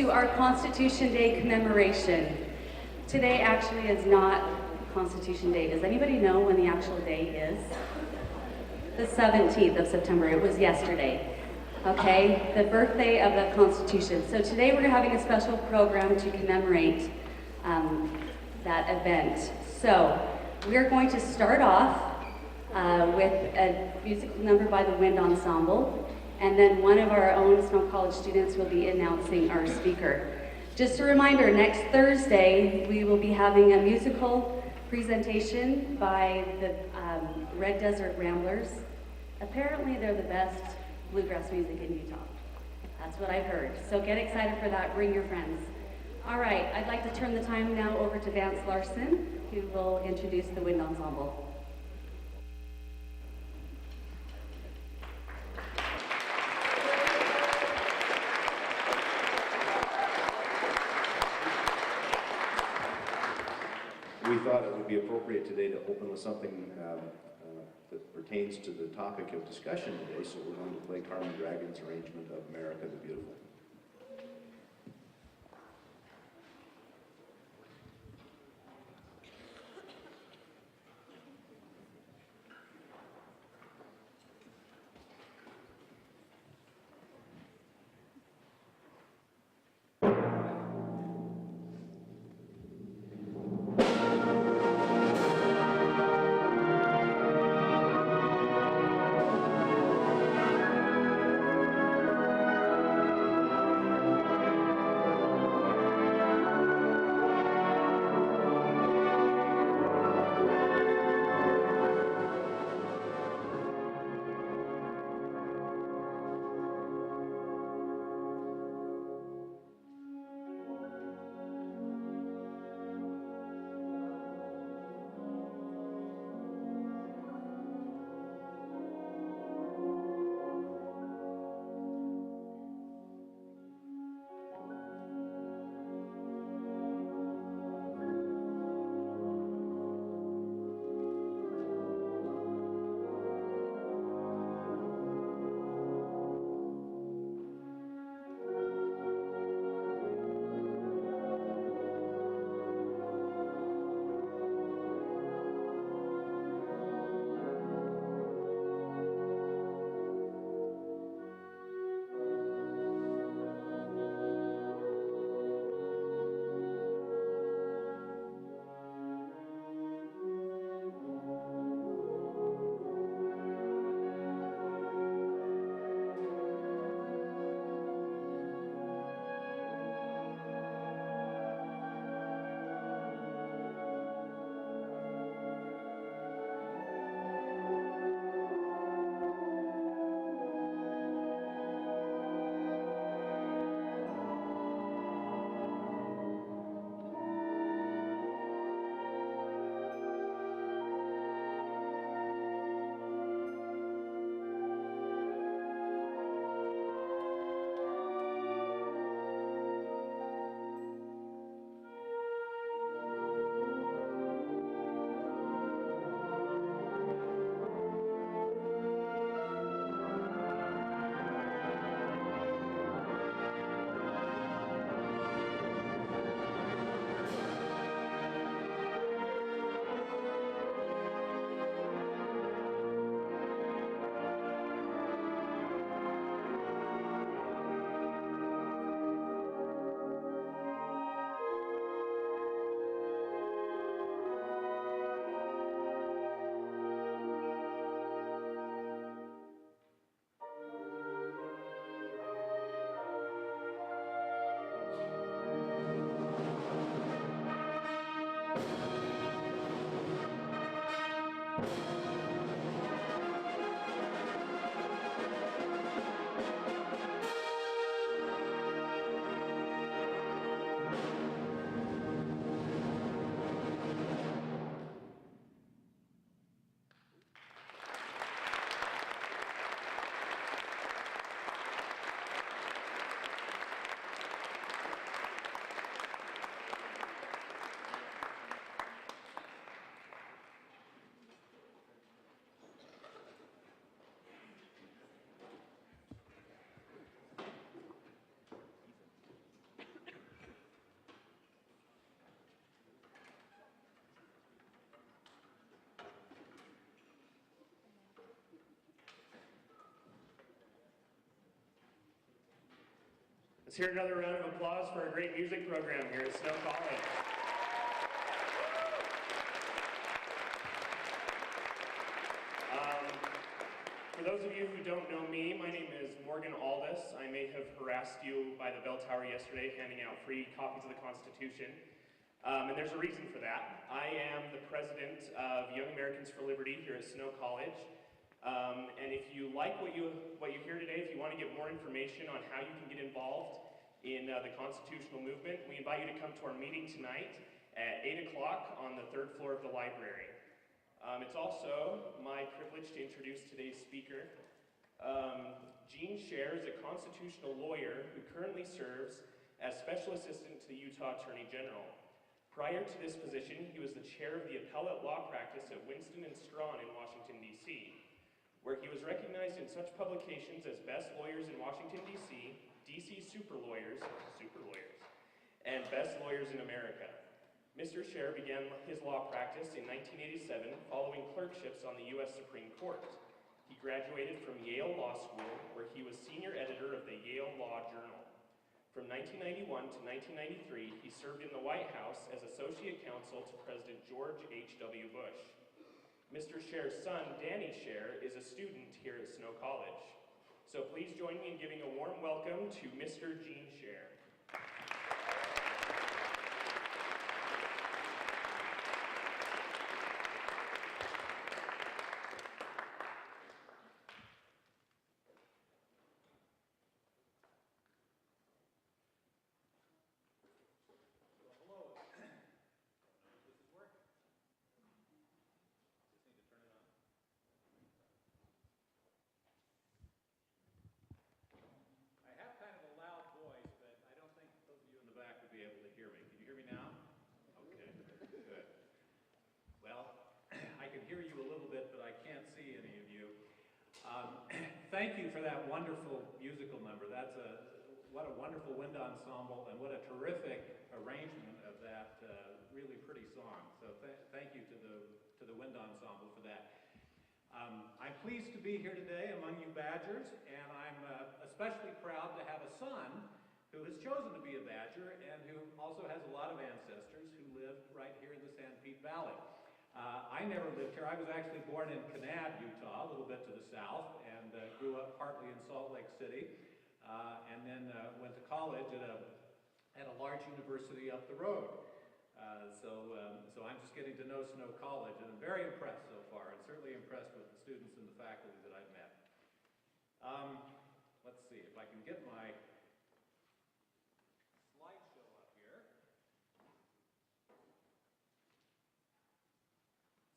to our Constitution Day commemoration. Today actually is not Constitution Day. Does anybody know when the actual day is? The 17th of September. It was yesterday. Okay, the birthday of the Constitution. So today we're having a special program to commemorate that event. So we're going to start off with a musical number by the Wind Ensemble, and then one of our own Snow College students will be announcing our speaker. Just a reminder, next Thursday we will be having a musical presentation by the Red Desert Ramblers. Apparently they're the best bluegrass music in Utah. That's what I've heard. So get excited for that, bring your friends. All right, I'd like to turn the time now over to Vance Larson, who will introduce the Wind Ensemble. We thought it would be appropriate today to open with something that pertains to the topic of discussion today, so we're going to play Carmen Dragon's arrangement of America the Beautiful. Let's hear another round of applause for our great music program here at Snow College. For those of you who don't know me, my name is Morgan Aldis. I may have harassed you by the bell tower yesterday handing out free copies of the Constitution. And there's a reason for that. I am the president of Young Americans for Liberty here at Snow College. And if you like what you hear today, if you want to get more information on how you can get involved in the constitutional movement, we invite you to come to our meeting tonight at 8 o'clock on the third floor of the library. It's also my privilege to introduce today's speaker. Gene Scher is a constitutional lawyer who currently serves as Special Assistant to the Utah Attorney General. Prior to this position, he was the chair of the appellate law practice at Winston & Strawn in Washington, D.C., where he was recognized in such publications as Best Lawyers in Washington, D.C., D.C. Super Lawyers, and Best Lawyers in America. Mr. Scher began his law practice in 1987 following clerkships on the U.S. Supreme Court. He graduated from Yale Law School, where he was senior editor of the Yale Law Journal. From 1991 to 1993, he served in the White House as associate counsel to President George H.W. Bush. Mr. Scher's son, Danny Scher, is a student here at Snow College. So please join me in giving a warm welcome to Mr. Gene Scher. Be able to hear me. Can you hear me now? Okay, good. Well, I can hear you a little bit, but I can't see any of you. Thank you for that wonderful musical number. What a wonderful wind ensemble, and what a terrific arrangement of that really pretty song. So thank you to the wind ensemble for that. I'm pleased to be here today among you Badgers, and I'm especially proud to have a son who has chosen to be a Badger and who also has a lot of ancestors who live right here in the San Pete Valley. I never lived here. I was actually born in Kanab, Utah, a little bit to the south, and grew up partly in Salt Lake City, and then went to college at a large university up the road. So I'm just getting to know Snow College, and I'm very impressed so far, and certainly impressed with the students and the faculty that I've met. Let's see if I can get my slideshow up here.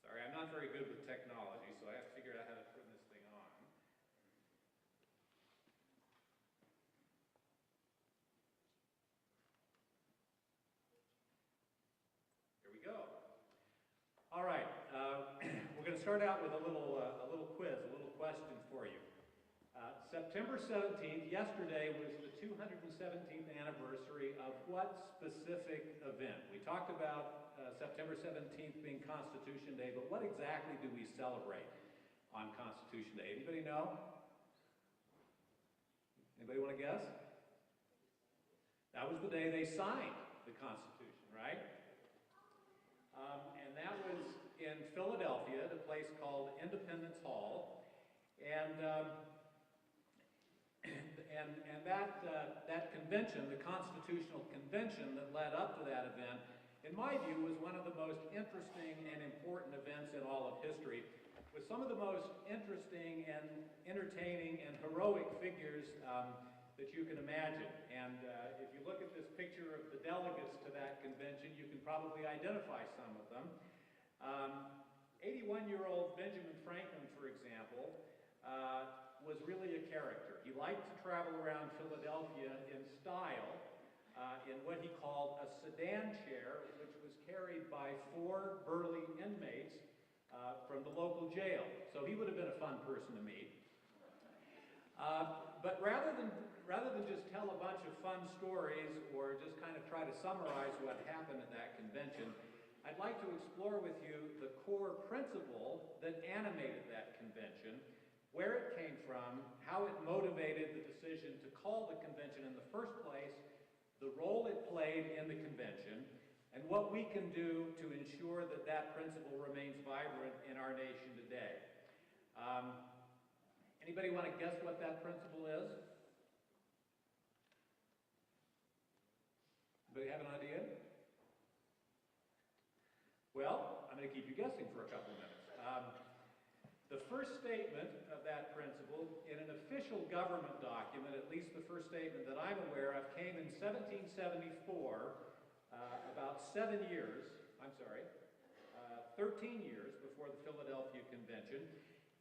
Sorry, I'm not very good with technology, so I have to figure out how to turn this thing on. Here we go. All right, we're going to start out with a little quiz, a little question for you. September 17th, yesterday, was the 217th anniversary of what specific event? We talked about September 17th being Constitution Day, but what exactly do we celebrate on Constitution Day? Anybody know? Anybody want to guess? That was the day they signed the Constitution, right? And that was in Philadelphia at a place called Independence Hall. And that convention, the Constitutional Convention that led up to that event, in my view, was one of the most interesting and important events in all of history, with some of the most interesting and entertaining and heroic figures that you can imagine. And if you look at this picture of the delegates to that convention, you can probably identify some of them. 81-year-old Benjamin Franklin, for example, was really a character. He liked to travel around Philadelphia in style, in what he called a sedan chair, which was carried by 4 burly inmates from the local jail. So he would have been a fun person to meet. But rather than just tell a bunch of fun stories or just kind of try to summarize what happened at that convention, I'd like to explore with you the core principle that animated that convention, where it came from, how it motivated the decision to call the convention in the first place, the role it played in the convention, and what we can do to ensure that that principle remains vibrant in our nation today. Anybody want to guess what that principle is? Anybody have an idea? Well, I'm going to keep you guessing for a couple of minutes. The first statement of that principle in an official government document, at least the first statement that I'm aware of, came in 1774, about 13 years before the Philadelphia Convention,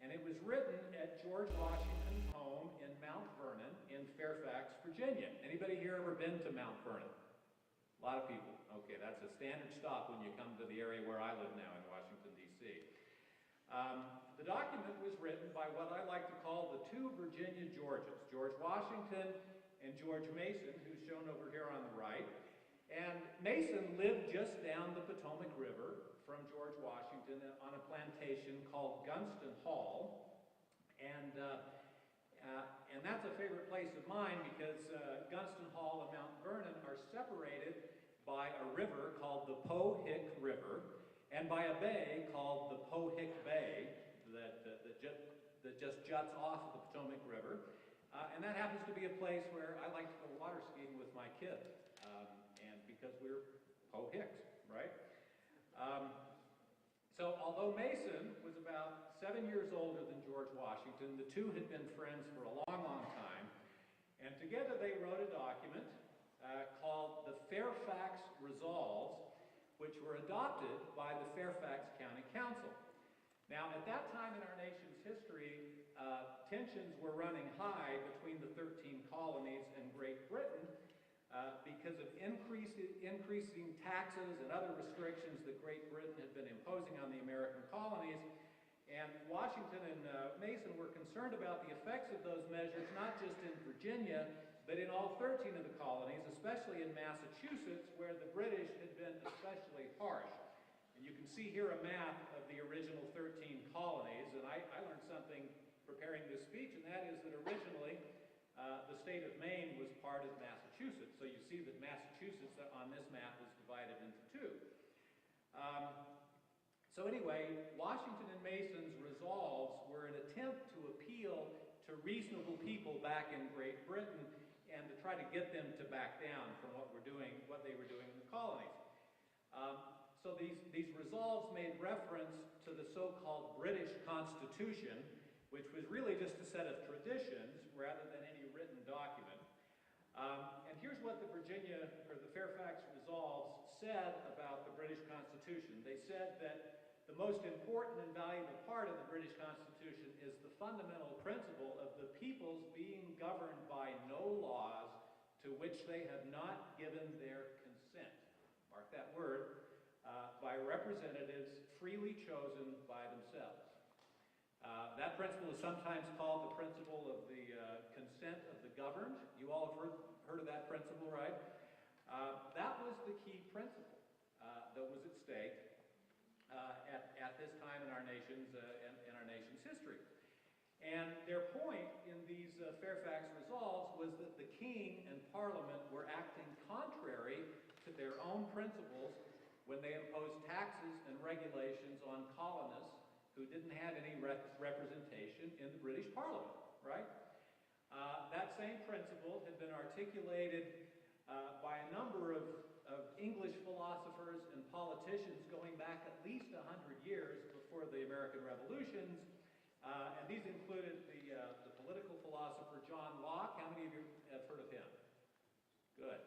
and it was written at George Washington's home in Mount Vernon in Fairfax, Virginia. Anybody here ever been to Mount Vernon? A lot of people. Okay, that's a standard stop when you come to the area where I live now in Washington, D.C. The document was written by what I like to call the two Virginia Georges, George Washington and George Mason, who's shown over here on the right. And Mason lived just down the Potomac River from George Washington on a plantation called Gunston Hall. And that's a favorite place of mine because Gunston Hall and Mount Vernon are separated by a river called the Pohick River and by a bay called the Pohick Bay that just juts off of the Potomac River. And that happens to be a place where I like to go water skiing with my kids, and because we're Pohicks, right? So although Mason was about 7 years older than George Washington, the two had been friends for a long, long time, and together they wrote a document called the Fairfax Resolves, which were adopted by the Fairfax County Council. Now, at that time in our nation's history, tensions were running high between the 13 colonies and Great Britain because of increasing taxes and other restrictions that Great Britain had been imposing on the American colonies. And Washington and Mason were concerned about the effects of those measures, not just in Virginia, but in all 13 of the colonies, especially in Massachusetts, where the British had been especially harsh. And you can see here a map of the original 13 colonies, and I learned something preparing this speech, and that is that originally the state of Maine was part of Massachusetts. So you see that Massachusetts on this map is divided into two. So anyway, Washington and Mason's resolves were an attempt to appeal to reasonable people back in Great Britain and to try to get them to back down from what they were doing in the colonies. So these resolves made reference to the so-called British Constitution, which was really just a set of traditions rather than any written document. And here's what the Fairfax Resolves said about the British Constitution. They said that the most important and valuable part of the British Constitution is the fundamental principle of the peoples being governed by no laws to which they have not given their consent. Mark that word, by representatives freely chosen by themselves. That principle is sometimes called the principle of the consent of the governed. You all have heard of that principle, right? That was the key principle that was at stake at this time in our nation's history. And their point in these Fairfax Resolves was that the King and Parliament were acting contrary to their own principles when they imposed taxes and regulations on colonists who didn't have any representation in the British Parliament, right? That same principle had been articulated by a number of English philosophers and politicians going back at least 100 years before the American Revolutions. And these included the political philosopher John Locke. How many of you have heard of him? Good.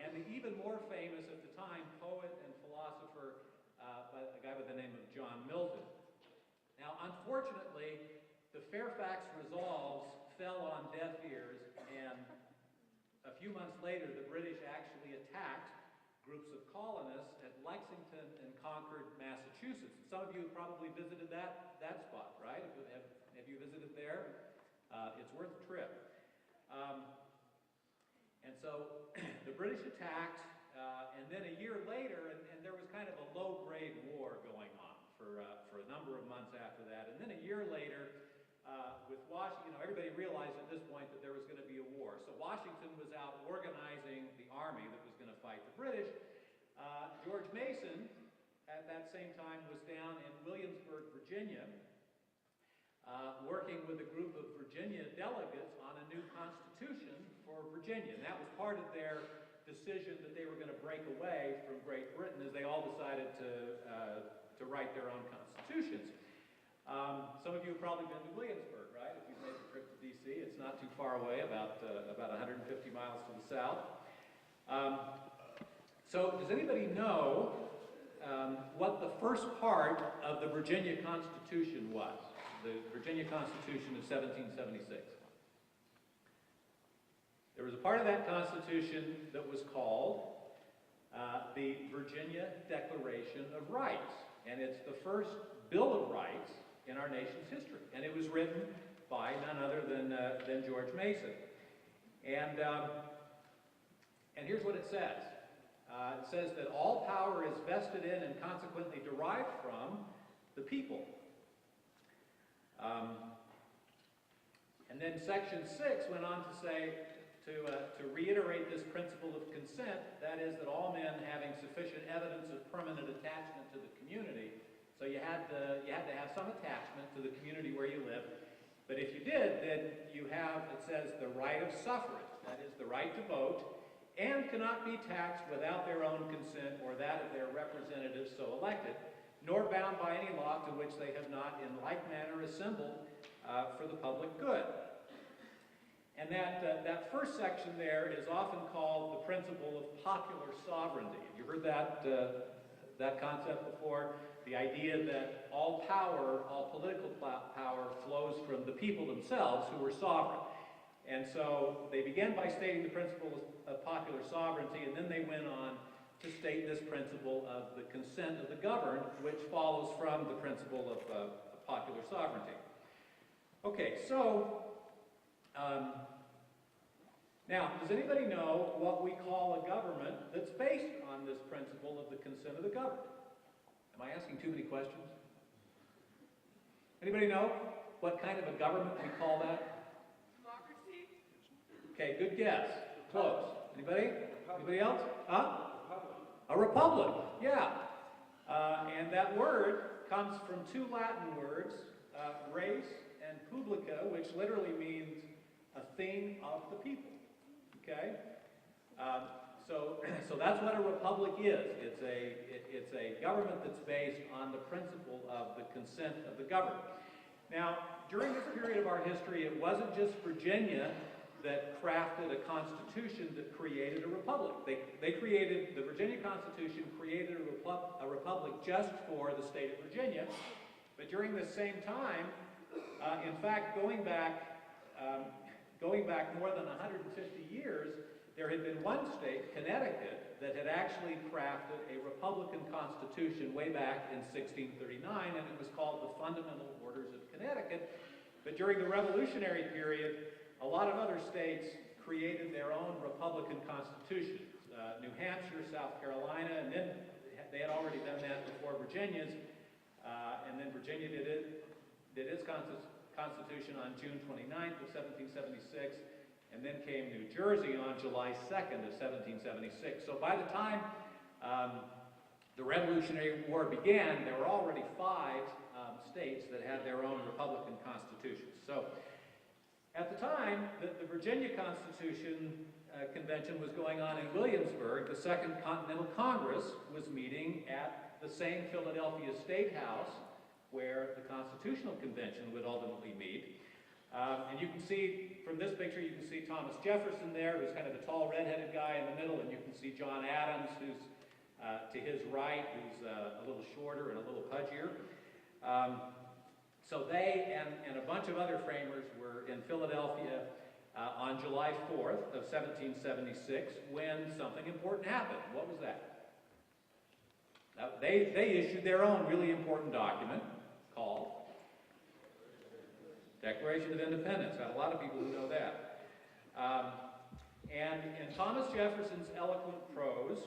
And the even more famous at the time poet and philosopher, a guy by the name of John Milton. Now, unfortunately, the Fairfax Resolves fell on deaf ears, and a few months later, the British actually attacked groups of colonists at Lexington and Concord, Massachusetts. Some of you have probably visited that spot, right? Have you visited there? It's worth a trip. And so the British attacked, and then a year later, and there was kind of a low-grade war going on for a number of months after that. And then a year later, with Washington, everybody realized at this point that there was going to be a war. So Washington was out organizing the army that was going to fight the British. George Mason, at that same time, was down in Williamsburg, Virginia, working with a group of Virginia delegates on a new constitution for Virginia. And that was part of their decision that they were going to break away from Great Britain, as they all decided to write their own constitutions. Some of you have probably been to Williamsburg, right? If you've made the trip to D.C., it's not too far away, about 150 miles to the south. So does anybody know what the first part of the Virginia Constitution was? The Virginia Constitution of 1776. There was a part of that Constitution that was called the Virginia Declaration of Rights. And it's the first Bill of Rights in our nation's history. And it was written by none other than George Mason. And here's what it says. It says that all power is vested in and consequently derived from the people. And then Section 6 went on to say, to reiterate this principle of consent, that is that all men having sufficient evidence of permanent attachment to the community, so you had to have some attachment to the community where you live, but if you did, then you have, it says, the right of suffrage, that is the right to vote, and cannot be taxed without their own consent or that of their representatives so elected, nor bound by any law to which they have not in like manner assembled for the public good. And that first section there is often called the principle of popular sovereignty. Have you heard that concept before? The idea that all power, all political power, flows from the people themselves who are sovereign. And so they began by stating the principle of popular sovereignty, and then they went on to state this principle of the consent of the governed, which follows from the principle of popular sovereignty. Okay, so now, does anybody know what we call a government that's based on this principle of the consent of the governed? Am I asking too many questions? Anybody know what kind of a government we call that? Democracy? Okay, good guess. Close. Anybody? Anybody else? Huh? A republic, yeah. And that word comes from two Latin words, res and publica, which literally means a thing of the people. Okay? So that's what a republic is. It's a government that's based on the principle of the consent of the governed. Now, during this period of our history, it wasn't just Virginia that crafted a constitution that created a republic. They created, the Virginia Constitution created a republic just for the state of Virginia. But during this same time, in fact, going back more than 150 years, there had been one state, Connecticut, that had actually crafted a Republican Constitution way back in 1639, and it was called the Fundamental Orders of Connecticut. But during the Revolutionary period, a lot of other states created their own Republican constitutions. New Hampshire, South Carolina, and then they had already done that before Virginia's, and then Virginia did its constitution on June 29th of 1776, and then came New Jersey on July 2nd of 1776. So by the time the Revolutionary War began, there were already 5 states that had their own Republican constitutions. So at the time that the Virginia Constitution Convention was going on in Williamsburg, the Second Continental Congress was meeting at the same Philadelphia State House where the Constitutional Convention would ultimately meet. And you can see, from this picture, you can see Thomas Jefferson there, who's kind of the tall red-headed guy in the middle, and you can see John Adams, who's to his right, who's a little shorter and a little pudgier. So they and a bunch of other framers were in Philadelphia on July 4th of 1776 when something important happened. What was that? They issued their own really important document called Declaration of Independence. Got a lot of people who know that. And in Thomas Jefferson's eloquent prose,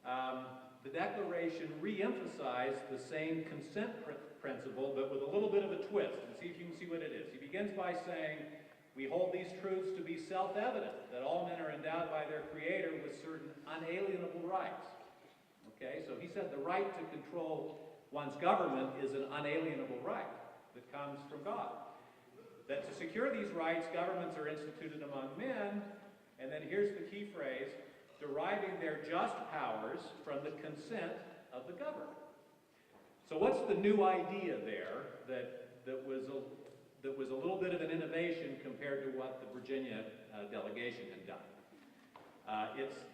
the Declaration re-emphasized the same consent principle, but with a little bit of a twist, and see if you can see what it is. He begins by saying, "We hold these truths to be self-evident, that all men are endowed by their Creator with certain unalienable rights." Okay, so he said the right to control one's government is an unalienable right that comes from God. That to secure these rights, governments are instituted among men, and then here's the key phrase, deriving their just powers from the consent of the governed. So what's the new idea there that was a little bit of an innovation compared to what the Virginia delegation had done?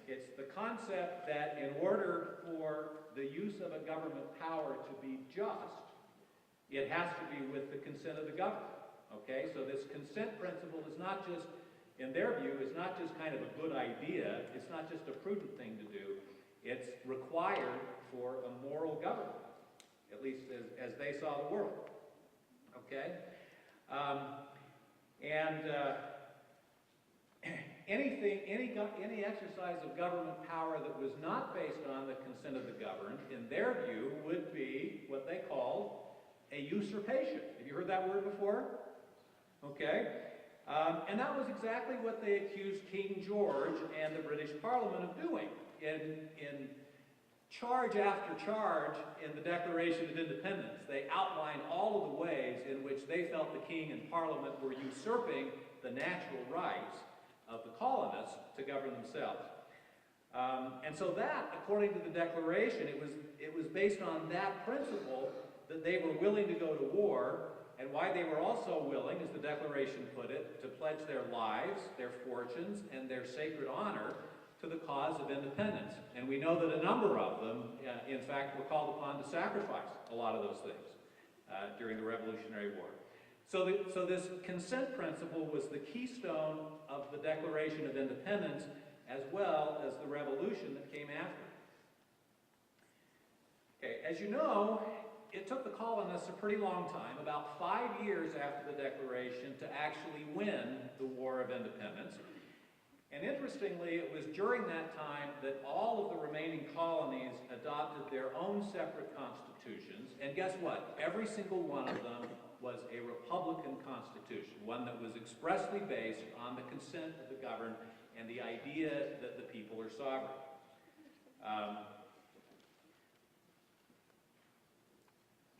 It's the concept that in order for the use of a government power to be just, it has to be with the consent of the governed. Okay, so this consent principle is not just, in their view, is not just kind of a good idea, it's not just a prudent thing to do, it's required for a moral government, at least as they saw the world. Okay? Any exercise of government power that was not based on the consent of the governed, in their view, would be what they called a usurpation. Have you heard that word before? Okay. And that was exactly what they accused King George and the British Parliament of doing. In charge after charge in the Declaration of Independence, they outlined all of the ways in which they felt the King and Parliament were usurping the natural rights of the colonists to govern themselves. And so that, according to the Declaration, it was based on that principle that they were willing to go to war, and why they were also willing, as the Declaration put it, to pledge their lives, their fortunes, and their sacred honor to the cause of independence. And we know that a number of them, in fact, were called upon to sacrifice a lot of those things during the Revolutionary War. So this consent principle was the keystone of the Declaration of Independence, as well as the revolution that came after. Okay, as you know, it took the colonists a pretty long time, about 5 years after the Declaration, to actually win the War of Independence. And interestingly, it was during that time that all of the remaining colonies adopted their own separate constitutions. And guess what? Every single one of them was a Republican constitution, one that was expressly based on the consent of the governed and the idea that the people are sovereign.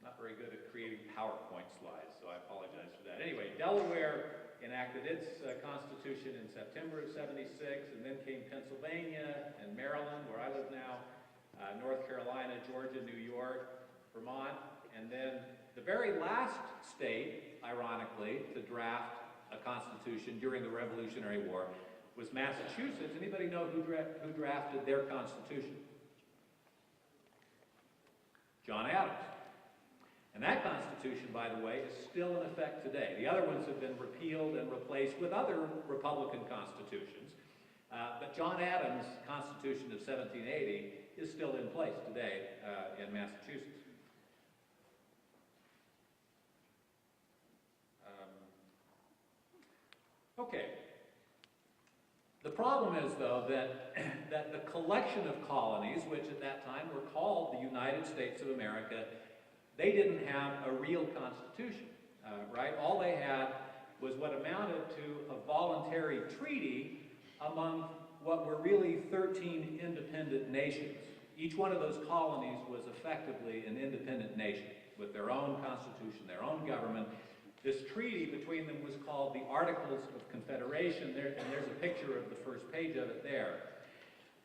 Not very good at creating PowerPoint slides, so I apologize for that. Anyway, Delaware enacted its constitution in September of '76, and then came Pennsylvania and Maryland, where I live now, North Carolina, Georgia, New York, Vermont, and then the very last state, ironically, to draft a constitution during the Revolutionary War was Massachusetts. Anybody know who drafted their constitution? John Adams. And that constitution, by the way, is still in effect today. The other ones have been repealed and replaced with other Republican constitutions. But John Adams' Constitution of 1780 is still in place today in Massachusetts. Okay. The problem is, though, that the collection of colonies, which at that time were called the United States of America, they didn't have a real constitution, right? All they had was what amounted to a voluntary treaty among what were really 13 independent nations. Each one of those colonies was effectively an independent nation with their own constitution, their own government. This treaty between them was called the Articles of Confederation, and there's a picture of the first page of it there.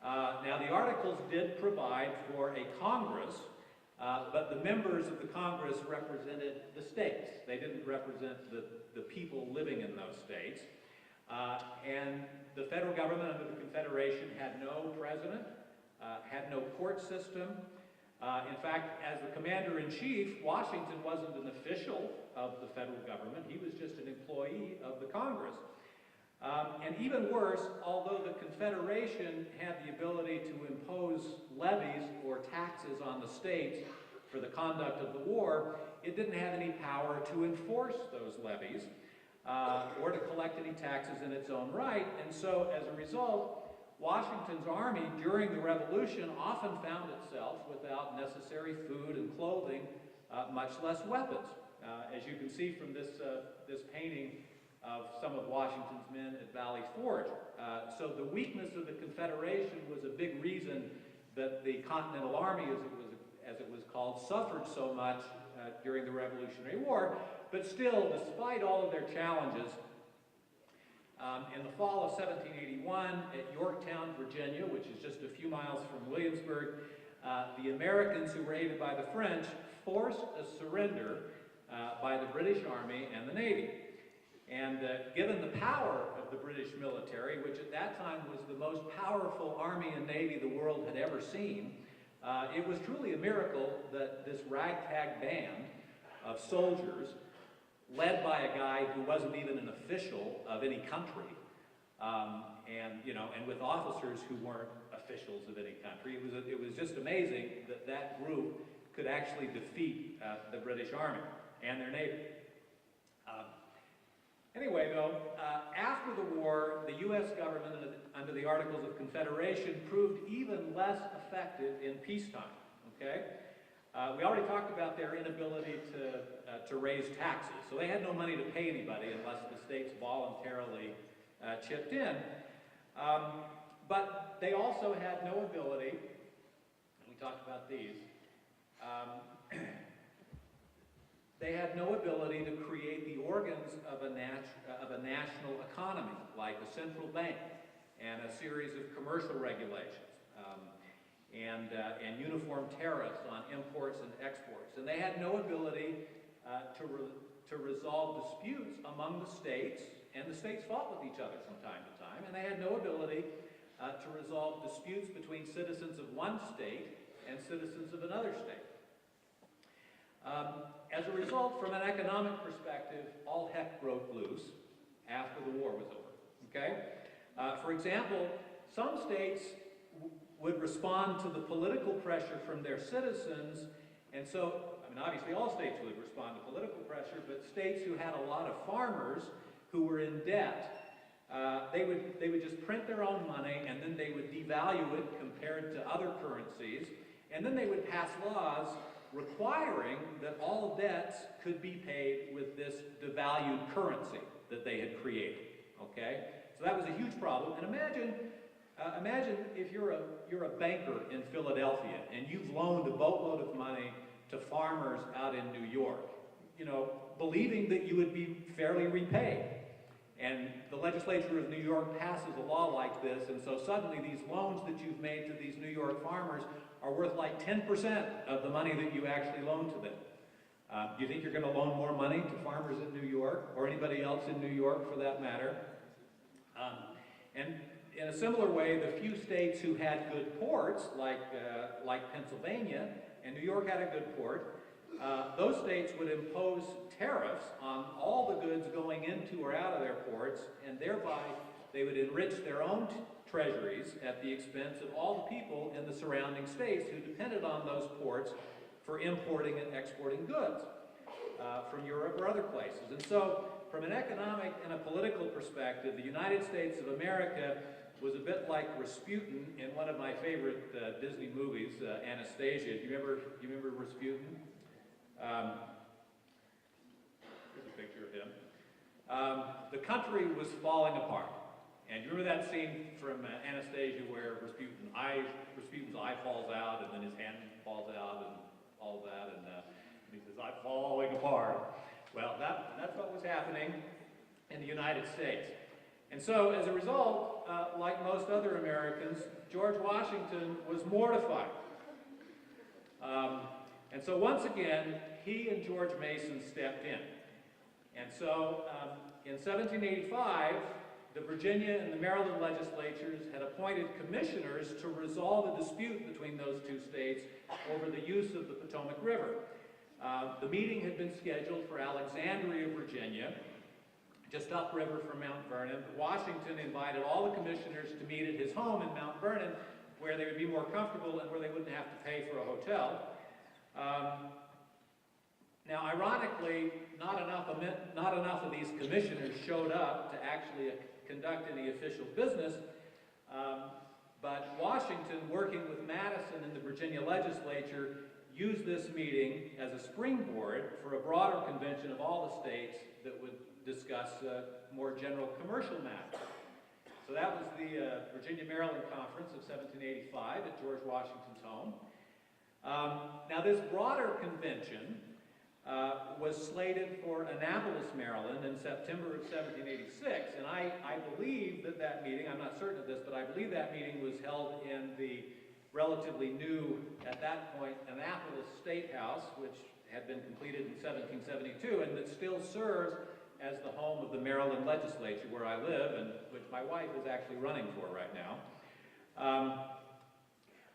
Now, the Articles did provide for a Congress, but the members of the Congress represented the states. They didn't represent the people living in those states. And the federal government under the Confederation had no president, had no court system. In fact, as the commander-in-chief, Washington wasn't an official of the federal government. He was just an employee of the Congress. And even worse, although the Confederation had the ability to impose levies or taxes on the states for the conduct of the war, it didn't have any power to enforce those levies or to collect any taxes in its own right. And so, as a result, Washington's army during the Revolution often found itself without necessary food and clothing, much less weapons. As you can see from this painting of some of Washington's men at Valley Forge. So the weakness of the Confederation was a big reason that the Continental Army, as it was called, suffered so much during the Revolutionary War. But still, despite all of their challenges, in the fall of 1781 at Yorktown, Virginia, which is just a few miles from Williamsburg, the Americans who were aided by the French forced a surrender by the British Army and the Navy. And given the power of the British military, which at that time was the most powerful army and navy the world had ever seen, it was truly a miracle that this ragtag band of soldiers, led by a guy who wasn't even an official of any country, and with officers who weren't officials of any country, it was just amazing that that group could actually defeat the British Army and their navy. Anyway, though, after the war, the U.S. government, under the Articles of Confederation, proved even less effective in peacetime. Okay, we already talked about their inability to raise taxes, so they had no money to pay anybody unless the states voluntarily chipped in. But they also had no ability, and we talked about these. They had no ability to create the organs of a national economy, like a central bank and a series of commercial regulations, and uniform tariffs on imports and exports. And they had no ability to resolve disputes among the states, and the states fought with each other from time to time, and they had no ability to resolve disputes between citizens of one state and citizens of another state. As a result, from an economic perspective, all heck broke loose after the war was over. Okay? For example, some states would respond to the political pressure from their citizens, and so, obviously all states would respond to political pressure, but states who had a lot of farmers who were in debt, they would just print their own money, and then they would devalue it compared to other currencies, and then they would pass laws requiring that all debts could be paid with this devalued currency that they had created. Okay, so that was a huge problem. And imagine if you're a banker in Philadelphia and you've loaned a boatload of money to farmers out in New York, believing that you would be fairly repaid. And the legislature of New York passes a law like this, and so suddenly these loans that you've made to these New York farmers are worth like 10% of the money that you actually loaned to them. Do you think you're going to loan more money to farmers in New York, or anybody else in New York for that matter? And in a similar way, the few states who had good ports, like Pennsylvania, and New York had a good port, those states would impose tariffs on all the goods going into or out of their ports, and thereby they would enrich their own treasuries at the expense of all the people in the surrounding states who depended on those ports for importing and exporting goods from Europe or other places. And so, from an economic and a political perspective, the United States of America was a bit like Rasputin in one of my favorite Disney movies, Anastasia. Do you remember Rasputin? Here's a picture of him. The country was falling apart. And you remember that scene from Anastasia where Rasputin's eye falls out, and then his hand falls out, and all of that, and he says, "I'm falling apart." Well, that's what was happening in the United States. And so, as a result, like most other Americans, George Washington was mortified. And so, once again, he and George Mason stepped in. And so, in 1785, the Virginia and the Maryland legislatures had appointed commissioners to resolve a dispute between those two states over the use of the Potomac River. The meeting had been scheduled for Alexandria, Virginia, just upriver from Mount Vernon. But Washington invited all the commissioners to meet at his home in Mount Vernon, where they would be more comfortable and where they wouldn't have to pay for a hotel. Now, ironically, not enough of these commissioners showed up to actually conduct any official business. But Washington, working with Madison in the Virginia legislature, used this meeting as a springboard for a broader convention of all the states that would discuss more general commercial matters. So that was the Virginia-Maryland Conference of 1785 at George Washington's home. Now this broader convention was slated for Annapolis, Maryland in September of 1786, and I believe that meeting, I'm not certain of this, but I believe that meeting was held in the relatively new, at that point, Annapolis State House, which had been completed in 1772, and that still serves as the home of the Maryland legislature where I live, and which my wife is actually running for right now.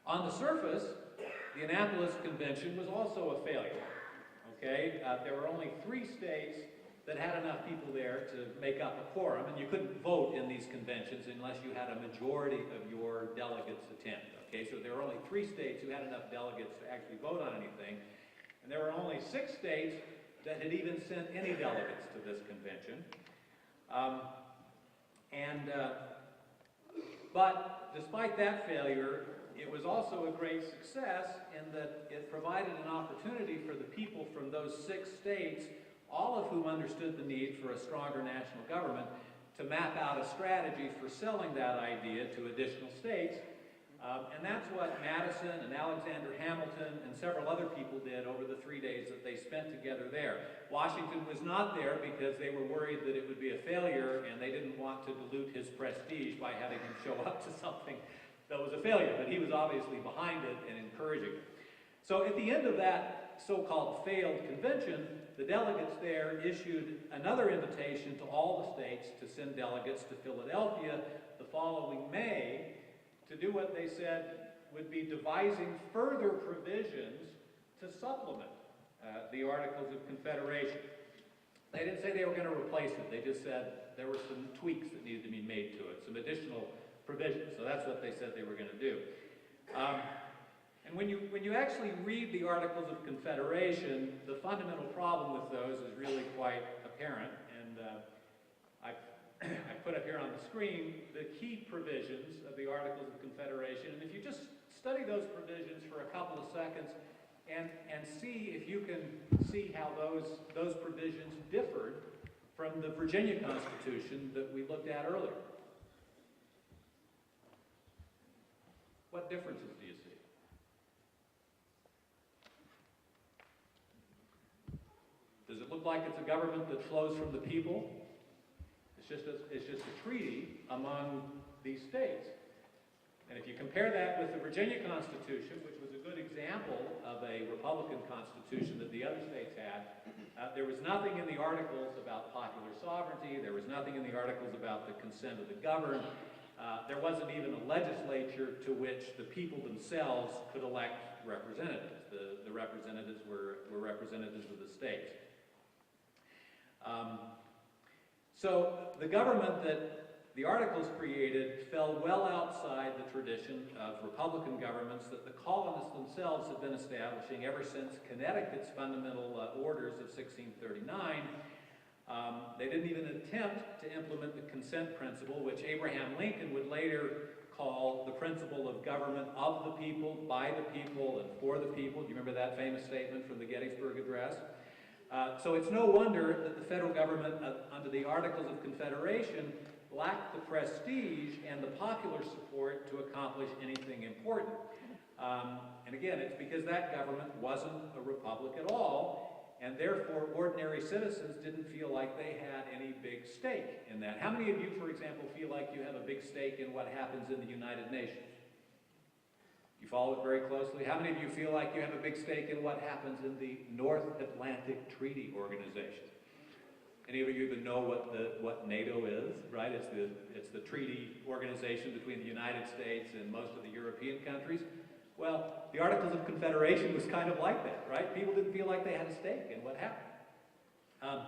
On the surface, the Annapolis Convention was also a failure. Okay? There were only 3 states that had enough people there to make up a quorum, and you couldn't vote in these conventions unless you had a majority of your delegates attend. Okay? So there were only 3 states who had enough delegates to actually vote on anything, and there were only 6 states that had even sent any delegates to this convention. But despite that failure, it was also a great success in that it provided an opportunity for the people from those 6 states, all of whom understood the need for a stronger national government, to map out a strategy for selling that idea to additional states. And that's what Madison and Alexander Hamilton and several other people did over the 3 days that they spent together there. Washington was not there because they were worried that it would be a failure, and they didn't want to dilute his prestige by having him show up to something that was a failure, but he was obviously behind it and encouraging it. So at the end of that so-called failed convention, the delegates there issued another invitation to all the states to send delegates to Philadelphia the following May to do what they said would be devising further provisions to supplement the Articles of Confederation. They didn't say they were going to replace it. They just said there were some tweaks that needed to be made to it, some additional provisions. So that's what they said they were going to do. And when you actually read the Articles of Confederation, the fundamental problem with those is really quite apparent. And I put up here on the screen the key provisions of the Articles of Confederation. And if you just study those provisions for a couple of seconds and see if you can see how those provisions differed from the Virginia Constitution that we looked at earlier. What differences do you see? Does it look like it's a government that flows from the people? It's just a treaty among these states. And if you compare that with the Virginia Constitution, which was a good example of a Republican Constitution that the other states had, there was nothing in the Articles about popular sovereignty. There was nothing in the Articles about the consent of the governed. There wasn't even a legislature to which the people themselves could elect representatives. The representatives were representatives of the states. So the government that the Articles created fell well outside the tradition of Republican governments that the colonists themselves had been establishing ever since Connecticut's fundamental orders of 1639. They didn't even attempt to implement the consent principle, which Abraham Lincoln would later call the principle of government of the people, by the people, and for the people. Do you remember that famous statement from the Gettysburg Address? So it's no wonder that the federal government, under the Articles of Confederation, lacked the prestige and the popular support to accomplish anything important. And again, it's because that government wasn't a republic at all, and therefore ordinary citizens didn't feel like they had any big stake in that. How many of you, for example, feel like you have a big stake in what happens in the United Nations? You follow it very closely. How many of you feel like you have a big stake in what happens in the North Atlantic Treaty Organization? Any of you even know what NATO is, right? It's the treaty organization between the United States and most of the European countries. Well, the Articles of Confederation was kind of like that, right? People didn't feel like they had a stake in what happened.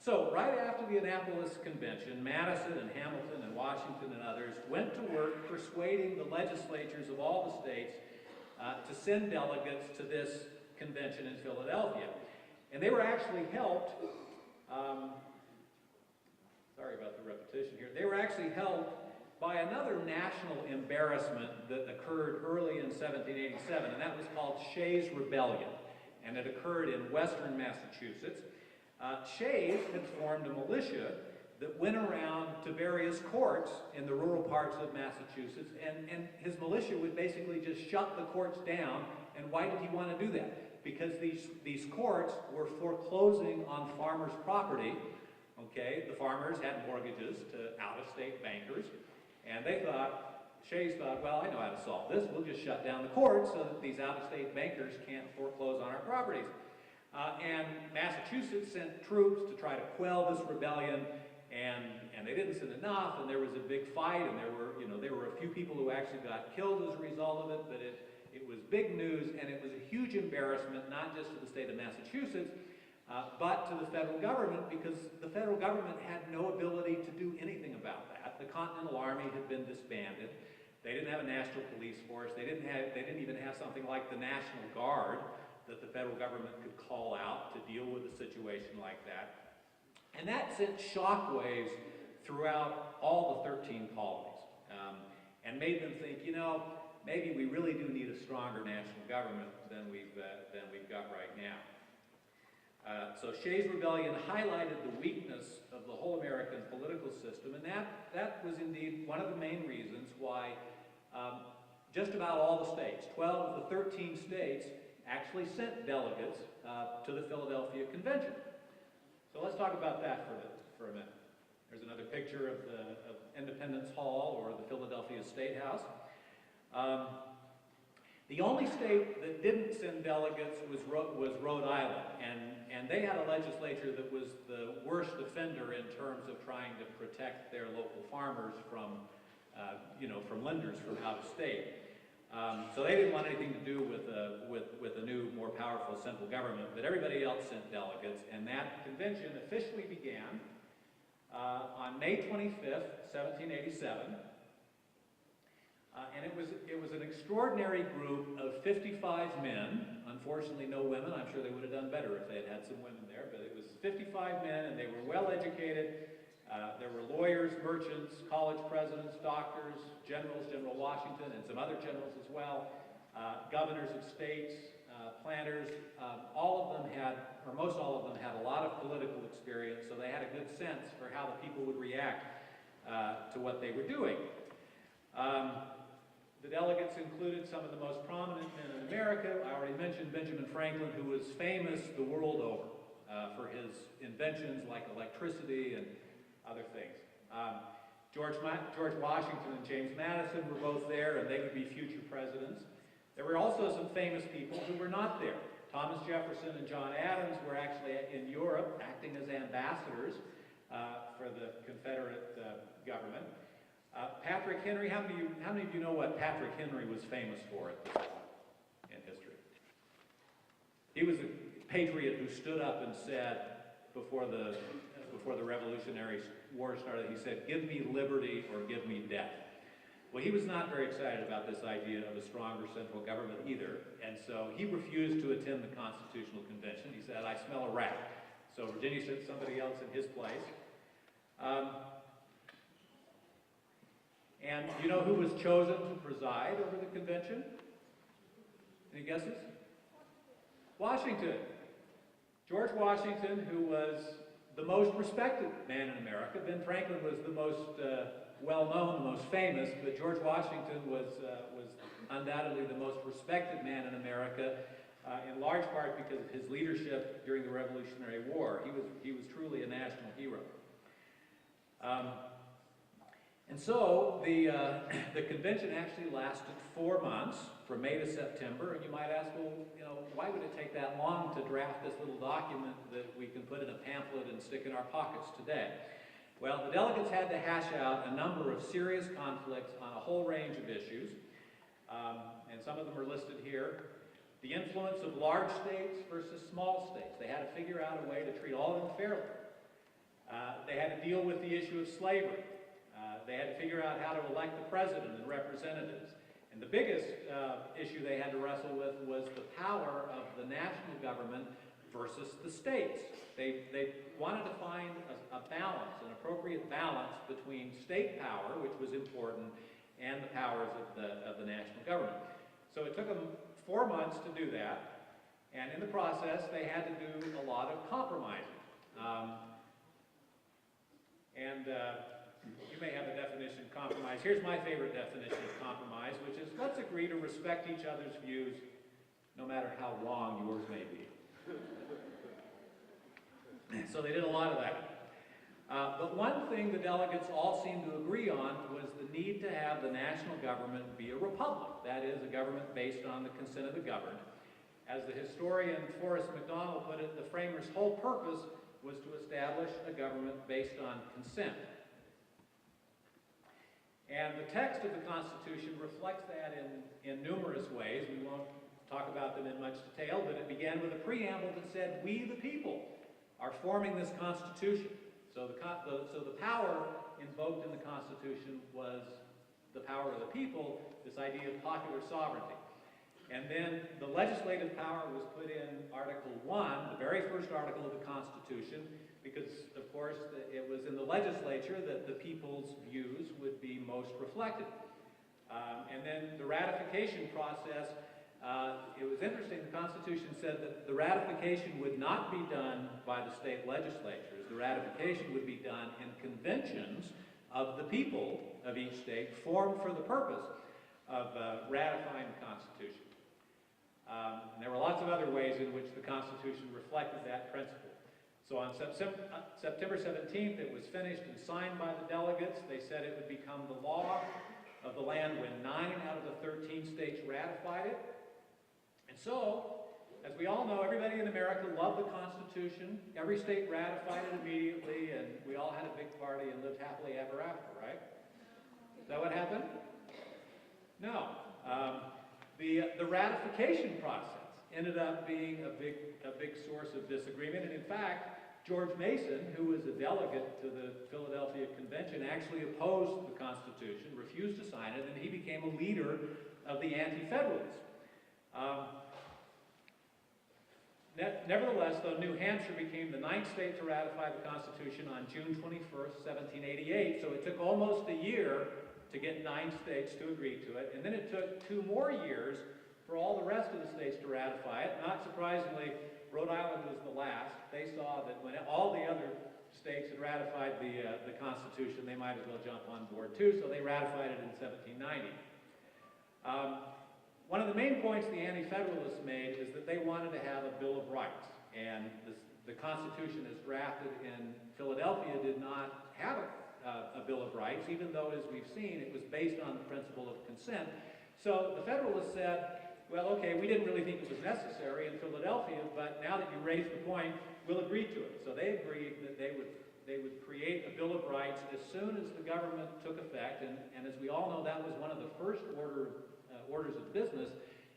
So right after the Annapolis Convention, Madison and Hamilton and Washington and others went to work persuading the legislatures of all the states to send delegates to this convention in Philadelphia. And they were actually helped, sorry about the repetition here, they were actually helped by another national embarrassment that occurred early in 1787, and that was called Shays' Rebellion, and it occurred in western Massachusetts. Shays had formed a militia that went around to various courts in the rural parts of Massachusetts, and his militia would basically just shut the courts down. And why did he want to do that? Because these courts were foreclosing on farmers' property. Okay, the farmers had mortgages to out-of-state bankers, and Shays thought, well, I know how to solve this. We'll just shut down the courts so that these out-of-state bankers can't foreclose on our properties. And Massachusetts sent troops to try to quell this rebellion, and they didn't send enough, and there was a big fight, and there were a few people who actually got killed as a result of it, but it was big news, and it was a huge embarrassment, not just to the state of Massachusetts, but to the federal government, because the federal government had no ability to do anything about that. The Continental Army had been disbanded. They didn't have a national police force. They didn't even have something like the National Guard that the federal government could call out to deal with a situation like that. And that sent shockwaves throughout all the 13 colonies, and made them think, maybe we really do need a stronger national government than we've got right now. So Shays' Rebellion highlighted the weakness of the whole American political system, and that was indeed one of the main reasons why just about all the states, 12 of the 13 states, actually sent delegates to the Philadelphia Convention. So let's talk about that for a minute. There's another picture of Independence Hall, or the Philadelphia State House. The only state that didn't send delegates was Rhode Island, and they had a legislature that was the worst offender in terms of trying to protect their local farmers from lenders from out of state. So they didn't want anything to do with a new, more powerful central government, but everybody else sent delegates, and that convention officially began on May 25th, 1787. And it was an extraordinary group of 55 men. Unfortunately, no women. I'm sure they would have done better if they had had some women there, but it was 55 men, and they were well educated. There were lawyers, merchants, college presidents, doctors, generals, General Washington, and some other generals as well, governors of states, planters. All of them had, or most all of them had, a lot of political experience, so they had a good sense for how the people would react to what they were doing. The delegates included some of the most prominent men in America. I already mentioned Benjamin Franklin, who was famous the world over for his inventions like electricity and other things. George Washington and James Madison were both there, and they would be future presidents. There were also some famous people who were not there. Thomas Jefferson and John Adams were actually in Europe acting as ambassadors for the Confederate government. Patrick Henry, how many of you know what Patrick Henry was famous for at this point in history? He was a patriot who stood up and said, before the Revolutionary War started, he said, "Give me liberty or give me death." Well, he was not very excited about this idea of a stronger central government either, and so he refused to attend the Constitutional Convention. He said, "I smell a rat." So Virginia sent somebody else in his place. And you know who was chosen to preside over the convention? Any guesses? Washington. George Washington, who was the most respected man in America. Ben Franklin was the most well-known, the most famous, but George Washington was undoubtedly the most respected man in America, in large part because of his leadership during the Revolutionary War. He was truly a national hero. And so the convention actually lasted 4 months, from May to September, and you might ask, well, why would it take that long to draft this little document that we can put in a pamphlet and stick in our pockets today? Well, the delegates had to hash out a number of serious conflicts on a whole range of issues, and some of them are listed here. The influence of large states versus small states. They had to figure out a way to treat all of them fairly. They had to deal with the issue of slavery. They had to figure out how to elect the president and representatives. And the biggest issue they had to wrestle with was the power of the national government versus the states. They wanted to find a balance, an appropriate balance between state power, which was important, and the powers of the national government. So it took them 4 months to do that, and in the process, they had to do a lot of compromising. You may have a definition of compromise. Here's my favorite definition of compromise, which is let's agree to respect each other's views, no matter how wrong yours may be. So they did a lot of that. But one thing the delegates all seemed to agree on was the need to have the national government be a republic. That is, a government based on the consent of the governed. As the historian Forrest MacDonald put it, the framers' whole purpose was to establish a government based on consent. And the text of the Constitution reflects that in numerous ways. We won't talk about them in much detail, but it began with a preamble that said, "We the people are forming this Constitution." So the power invoked in the Constitution was the power of the people, this idea of popular sovereignty. And then the legislative power was put in Article 1, the very first article of the Constitution, because, of course, it was in the legislature that the people's views would be most reflected. And then the ratification process, it was interesting, the Constitution said that the ratification would not be done by the state legislatures. The ratification would be done in conventions of the people of each state formed for the purpose of ratifying the Constitution. And there were lots of other ways in which the Constitution reflected that principle. So on September 17th, it was finished and signed by the delegates. They said it would become the law of the land when 9 out of the 13 states ratified it. And so, as we all know, everybody in America loved the Constitution. Every state ratified it immediately, and we all had a big party and lived happily ever after, right? Is that what happened? No. The ratification process ended up being a big source of disagreement, and in fact, George Mason, who was a delegate to the Philadelphia Convention, actually opposed the Constitution, refused to sign it, and he became a leader of the Anti-Federalists. Nevertheless, though, New Hampshire became the 9th state to ratify the Constitution on June 21st, 1788, so it took almost a year to get 9 states to agree to it, and then it took 2 more years for all the rest of the states to ratify it. Not surprisingly, Rhode Island was the last. They saw that when all the other states had ratified the Constitution, they might as well jump on board too, so they ratified it in 1790. One of the main points the Anti-Federalists made is that they wanted to have a Bill of Rights, and the Constitution as drafted in Philadelphia did not have a Bill of Rights, even though, as we've seen, it was based on the principle of consent. So the Federalists said, well, okay, we didn't really think it was necessary in Philadelphia, but now that you raised the point, we'll agree to it. So they agreed that they would create a Bill of Rights as soon as the government took effect, and as we all know, that was one of the first orders of business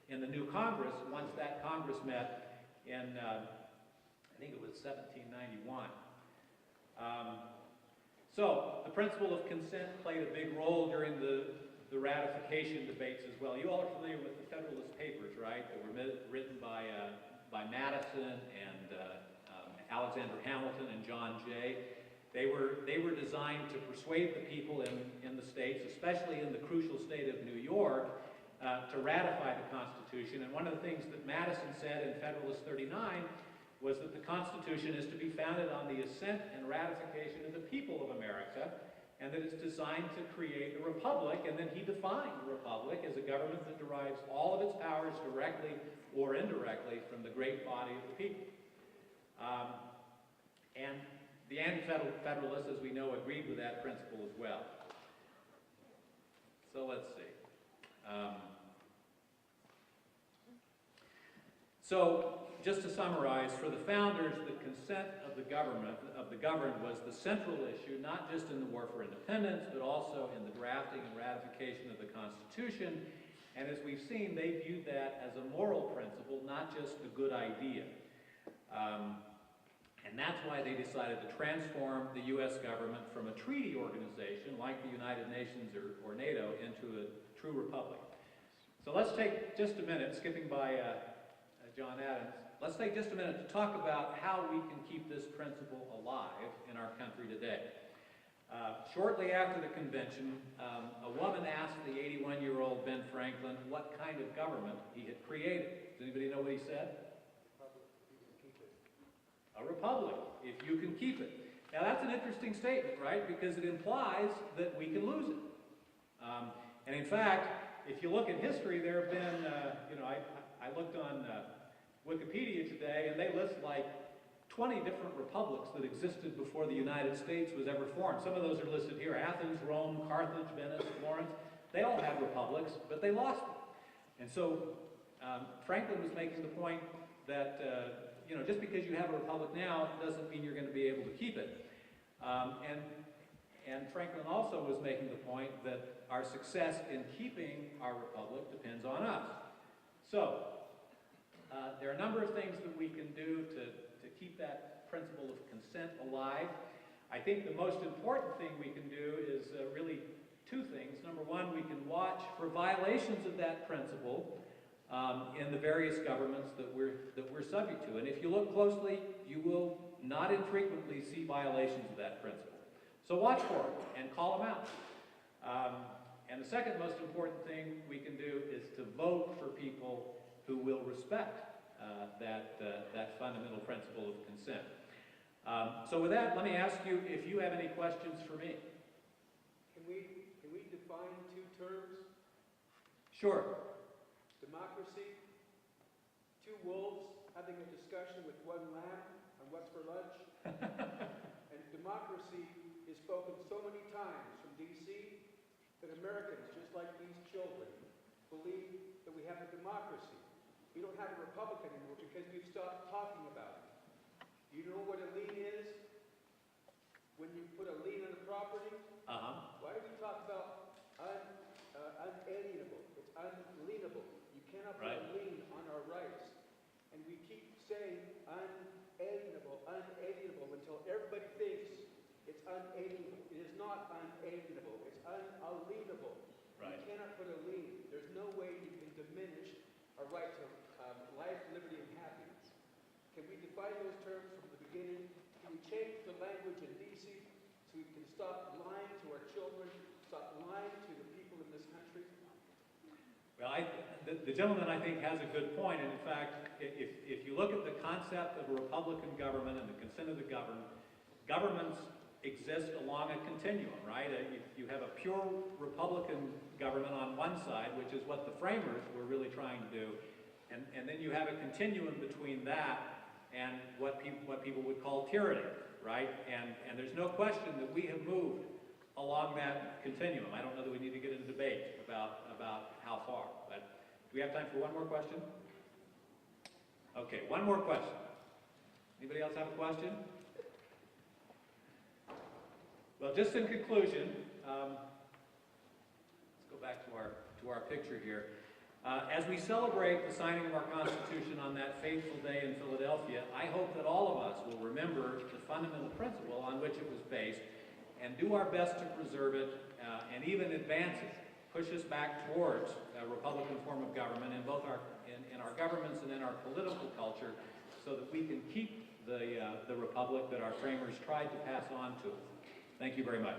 in the new Congress, once that Congress met in, I think it was 1791. So the principle of consent played a big role during the ratification debates as well. You all are familiar with the Federalist Papers, right? That were written by Madison and Alexander Hamilton and John Jay. They were designed to persuade the people in the states, especially in the crucial state of New York, to ratify the Constitution. And one of the things that Madison said in Federalist 39 was that the Constitution is to be founded on the assent and ratification of the people of America, and that it's designed to create a republic, and then he defined the republic as a government that derives all of its powers directly or indirectly from the great body of the people. And the Anti-Federalists, as we know, agreed with that principle as well. So let's see. So, just to summarize, for the founders, the consent of the governed was the central issue, not just in the War for Independence, but also in the drafting and ratification of the Constitution. And as we've seen, they viewed that as a moral principle, not just a good idea. And that's why they decided to transform the U.S. government from a treaty organization, like the United Nations or NATO, into a true republic. So let's take just a minute, skipping by John Adams, let's take just a minute to talk about how we can keep this principle alive in our country today. Shortly after the convention, a woman asked the 81-year-old Ben Franklin what kind of government he had created. Does anybody know what he said? A republic, if you can keep it. Now that's an interesting statement, right? Because it implies that we can lose it. And in fact, if you look at history, there have been, I looked on Wikipedia today, and they list like 20 different republics that existed before the United States was ever formed. Some of those are listed here: Athens, Rome, Carthage, Venice, Florence. They all had republics, but they lost them. And so Franklin was making the point that just because you have a republic now doesn't mean you're going to be able to keep it. And Franklin also was making the point that our success in keeping our republic depends on us. So there are a number of things that we can do to keep that principle of consent alive. I think the most important thing we can do is really two things. Number one, we can watch for violations of that principle in the various governments that we're subject to. And if you look closely, you will not infrequently see violations of that principle. So watch for it and call them out. And the second most important thing we can do is to vote for people who will respect that fundamental principle of consent. So with that, let me ask you if you have any questions for me. Can we define two terms? Sure. Democracy, two wolves having a discussion with one lamb on what's for lunch. And democracy is spoken so many times from D.C. that Americans, just like these children, believe that we have a democracy. We don't have a republic anymore because we've stopped talking about it. You know what a lien is? When you put a lien on a property? Why do we talk about unalienable? It's unlienable. You cannot put a lien on our rights. And we keep saying unalienable until everybody thinks it's unalienable. It is not unalienable. It's unalienable. You cannot put a lien. There's no way you can diminish our right to life, liberty, and happiness. Can we define those terms from the beginning? Can we change the language in D.C. so we can stop lying to our children, stop lying to the people in this country? Well, the gentleman, I think, has a good point. And in fact, if you look at the concept of a Republican government and the consent of the governed, governments exist along a continuum, right? You have a pure Republican government on one side, which is what the framers were really trying to do. And then you have a continuum between that and what people would call tyranny, right? And there's no question that we have moved along that continuum. I don't know that we need to get into debate about how far, but do we have time for one more question? Okay, one more question. Anybody else have a question? Well, just in conclusion, let's go back to our picture here. As we celebrate the signing of our Constitution on that fateful day in Philadelphia, I hope that all of us will remember the fundamental principle on which it was based and do our best to preserve it and even advance it, push us back towards a Republican form of government in both in our governments and in our political culture so that we can keep the republic that our framers tried to pass on to us. Thank you very much.